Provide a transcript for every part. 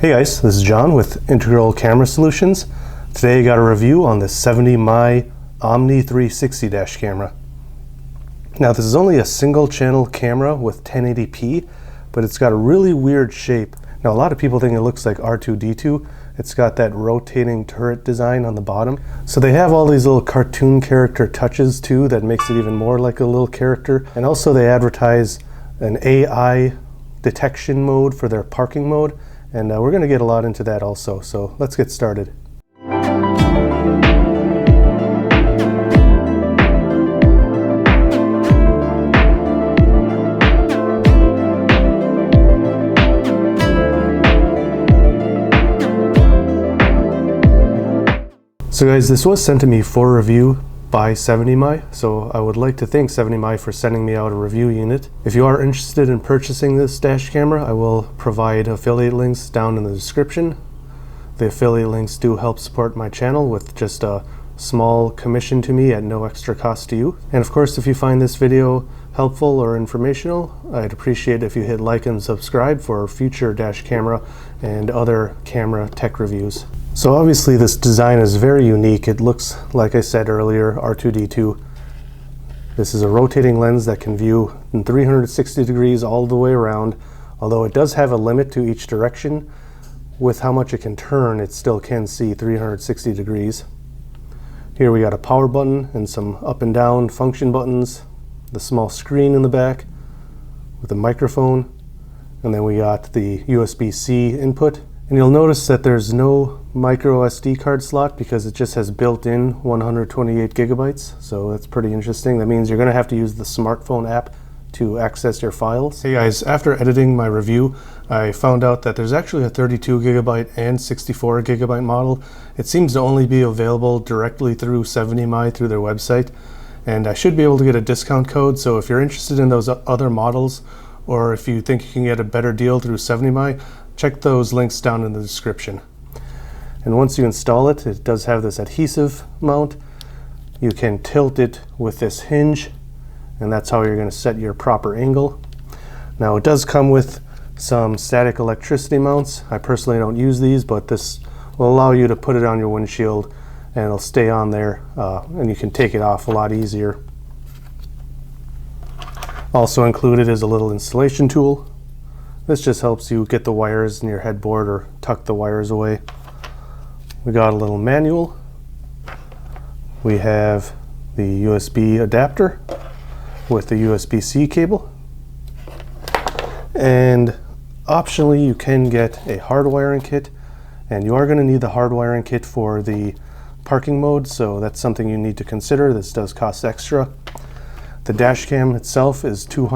Hey guys, this is John with Integral Camera Solutions. Today I got a review on the 70mm Omni 360 dash camera. Now this is only a single channel camera with 1080p, but it's got a really weird shape. Now a lot of people think it looks like R2-D2. It's got that rotating turret design on the bottom. So they have all these little cartoon character touches too that makes it even more like a little character. And also they advertise an AI detection mode for their parking mode. And we're going to get a lot into that also. So let's get started. So guys, this was sent to me for review by 70my, so I would like to thank 70my for sending me out a review unit. If you are interested in purchasing this dash camera, I will provide affiliate links down in the description. The affiliate links do help support my channel with just a small commission to me at no extra cost to you. And of course, if you find this video helpful or informational, I'd appreciate if you hit like and subscribe for future dash camera and other camera tech reviews. So obviously this design is very unique. It looks, like I said earlier, R2-D2. This is a rotating lens that can view in 360 degrees all the way around. Although it does have a limit to each direction, with how much it can turn, it still can see 360 degrees. Here we got a power button and some up and down function buttons, the small screen in the back with a microphone, and then we got the USB-C input. And you'll notice that there's no micro SD card slot because it just has built-in 128 gigabytes. So that's pretty interesting. That means you're going to have to use the smartphone app to access your files. Hey guys, after editing my review, I found out that there's actually a 32 gigabyte and 64 gigabyte model. It seems to only be available directly through 70my through their website. And I should be able to get a discount code. So if you're interested in those other models, or if you think you can get a better deal through 70my, check those links down in the description. And once you install it, it does have this adhesive mount. You can tilt it with this hinge, and that's how you're going to set your proper angle. Now it does come with some static electricity mounts. I personally don't use these, but this will allow you to put it on your windshield and it'll stay on there, and you can take it off a lot easier. Also included is a little installation tool. This just helps you get the wires in your headboard or tuck the wires away. We got a little manual. We have the USB adapter with the USB-C cable. And optionally, you can get a hard wiring kit. And you are going to need the hard wiring kit for the parking mode, so that's something you need to consider. This does cost extra. The dash cam itself is $200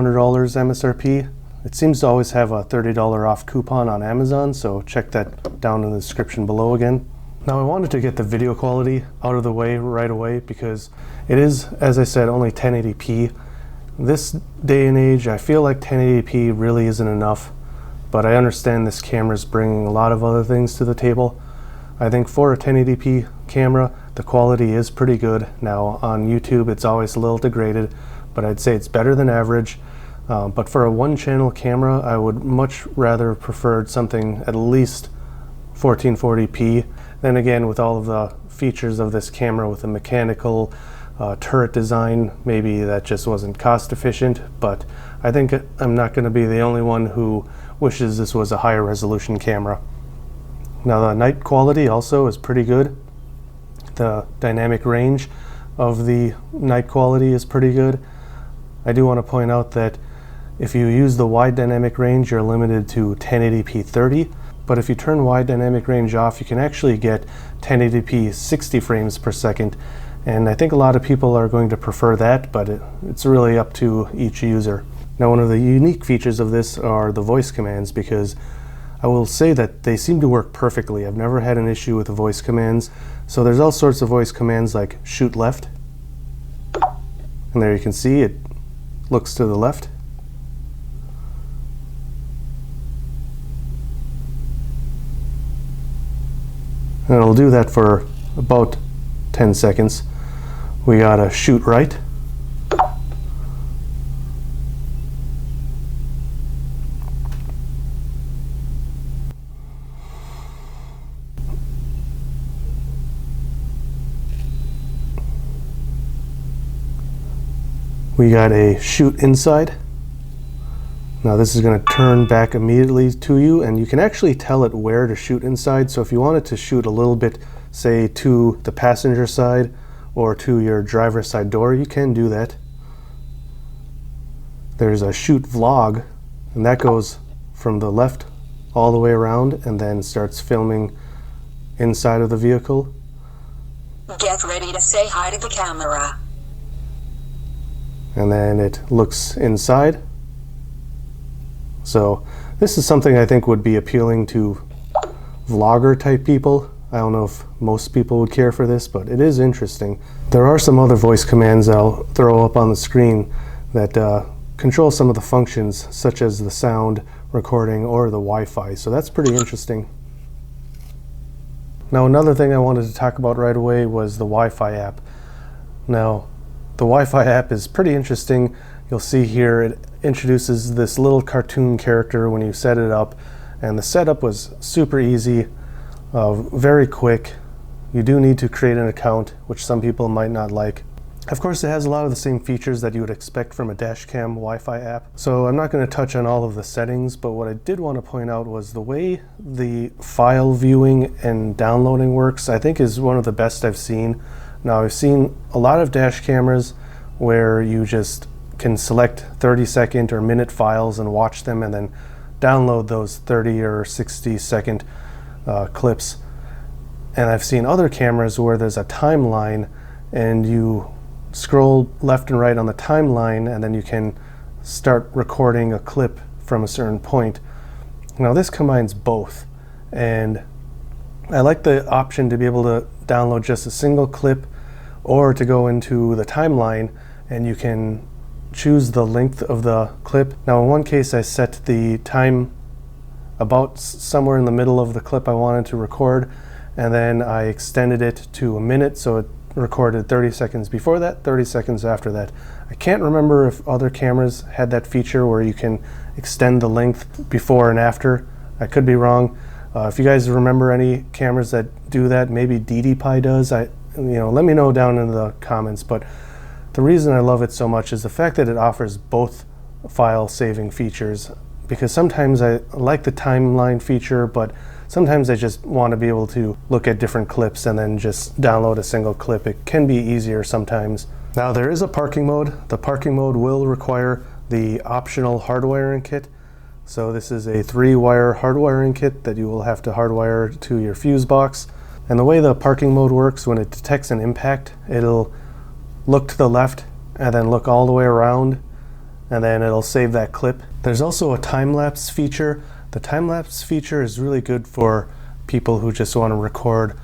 MSRP. It seems to always have a $30 off coupon on Amazon, so check that down in the description below again. Now I wanted to get the video quality out of the way right away because it is, as I said, only 1080p. This day and age, I feel like 1080p really isn't enough, but I understand this camera is bringing a lot of other things to the table. I think for a 1080p camera, the quality is pretty good. Now on YouTube, it's always a little degraded, but I'd say it's better than average. But for a one-channel camera, I would much rather preferred something at least 1440p. Then again, with all of the features of this camera with a mechanical turret design, maybe that just wasn't cost efficient. But I think I'm not going to be the only one who wishes this was a higher resolution camera. Now the night quality also is pretty good. The dynamic range of the night quality is pretty good. I do want to point out that if you use the wide dynamic range, you're limited to 1080p 30, but if you turn wide dynamic range off, you can actually get 1080p 60 frames per second, and I think a lot of people are going to prefer that, but it's really up to each user. Now one of the unique features of this are the voice commands, because I will say that they seem to work perfectly. I've never had an issue with the voice commands. So there's all sorts of voice commands like shoot left, and there you can see it looks to the left. And it'll do that for about 10 seconds. We gotta shoot right. We got a shoot inside. Now this is going to turn back immediately to you, and you can actually tell it where to shoot inside. So if you wanted to shoot a little bit, say to the passenger side or to your driver's side door, you can do that. There's a shoot vlog, and that goes from the left all the way around and then starts filming inside of the vehicle. Get ready to say hi to the camera. And then it looks inside. So this is something I think would be appealing to vlogger type people. I don't know if most people would care for this, but it is interesting. There are some other voice commands I'll throw up on the screen that control some of the functions, such as the sound recording or the Wi-Fi. So that's pretty interesting. Now another thing I wanted to talk about right away was the Wi-Fi app. Now the Wi-Fi app is pretty interesting. You'll see here it introduces this little cartoon character when you set it up, and the setup was super easy, very quick. You do need to create an account, which some people might not like. Of course, it has a lot of the same features that you would expect from a dashcam Wi-Fi app. So I'm not going to touch on all of the settings, but what I did want to point out was the way the file viewing and downloading works, I think is one of the best I've seen. Now, I've seen a lot of dash cameras where you just can select 30-second or minute files and watch them and then download those 30 or 60-second clips. And I've seen other cameras where there's a timeline and you scroll left and right on the timeline and then you can start recording a clip from a certain point. Now this combines both, and I like the option to be able to download just a single clip or to go into the timeline and you can choose the length of the clip. Now in one case I set the time about somewhere in the middle of the clip I wanted to record, and then I extended it to a minute, so it recorded 30 seconds before that, 30 seconds after that. I can't remember if other cameras had that feature where you can extend the length before and after. I could be wrong. If you guys remember any cameras that do that, maybe DDPi does. Let me know down in the comments. But the reason I love it so much is the fact that it offers both file saving features, because sometimes I like the timeline feature, but sometimes I just want to be able to look at different clips and then just download a single clip. It can be easier sometimes. Now there is a parking mode. The parking mode will require the optional hardwiring kit. So this is a 3-wire hardwiring kit that you will have to hardwire to your fuse box. And the way the parking mode works, when it detects an impact, it'll look to the left and then look all the way around, and then it'll save that clip. There's also a time-lapse feature. The time-lapse feature is really good for people who just want to record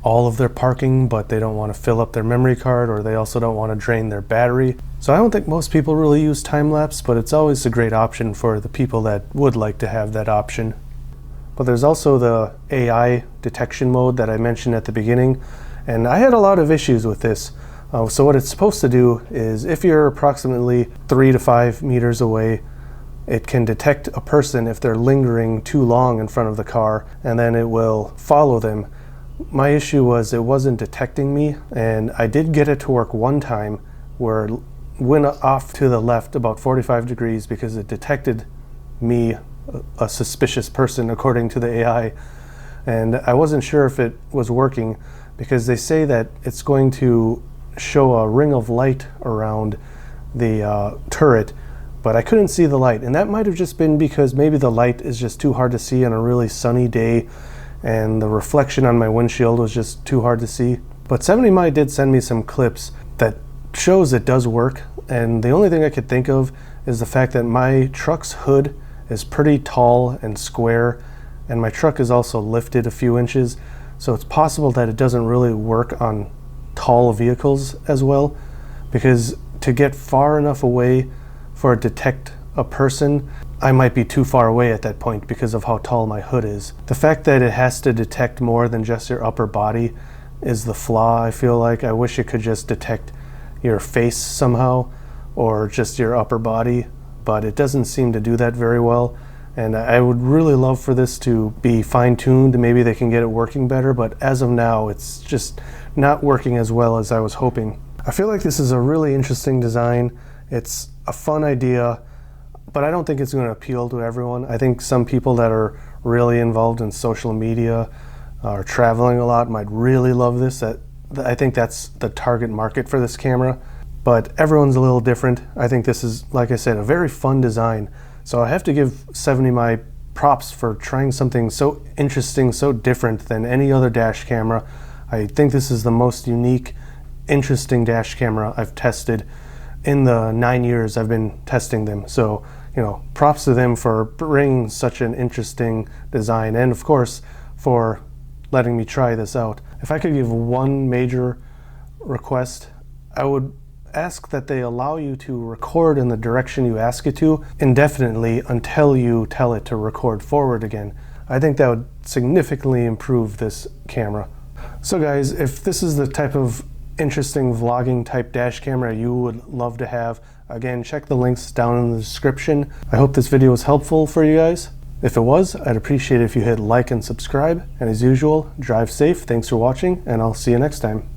all of their parking, but they don't want to fill up their memory card, or they also don't want to drain their battery. So I don't think most people really use time-lapse, but it's always a great option for the people that would like to have that option. But there's also the AI detection mode that I mentioned at the beginning, and I had a lot of issues with this. So what it's supposed to do is, if you're approximately 3 to 5 meters away, it can detect a person if they're lingering too long in front of the car, and then it will follow them. My issue was it wasn't detecting me, and I did get it to work one time where it went off to the left about 45 degrees because it detected me, a suspicious person according to the AI. And I wasn't sure if it was working because they say that it's going to show a ring of light around the turret, but I couldn't see the light, and that might have just been because maybe the light is just too hard to see on a really sunny day and the reflection on my windshield was just too hard to see. But 70mi did send me some clips that shows it does work, and the only thing I could think of is the fact that my truck's hood is pretty tall and square, and my truck is also lifted a few inches, so it's possible that it doesn't really work on tall vehicles as well, because to get far enough away for it to detect a person, I might be too far away at that point because of how tall my hood is. The fact that it has to detect more than just your upper body is the flaw, I feel like. I wish it could just detect your face somehow, or just your upper body, but it doesn't seem to do that very well. And I would really love for this to be fine-tuned. Maybe they can get it working better, but as of now, it's just not working as well as I was hoping. I feel like this is a really interesting design. It's a fun idea, but I don't think it's going to appeal to everyone. I think some people that are really involved in social media or traveling a lot might really love this. I think that's the target market for this camera, but everyone's a little different. I think this is, like I said, a very fun design. So I have to give 70my props for trying something so interesting, so different than any other dash camera. I think this is the most unique, interesting dash camera I've tested in the 9 years I've been testing them. So, you know, props to them for bringing such an interesting design, and of course for letting me try this out. If I could give one major request, I would ask that they allow you to record in the direction you ask it to indefinitely until you tell it to record forward again. I think that would significantly improve this camera. So guys, if this is the type of interesting vlogging type dash camera you would love to have, again, check the links down in the description. I hope this video was helpful for you guys. If it was, I'd appreciate it if you hit like and subscribe. And as usual, drive safe. Thanks for watching, and I'll see you next time.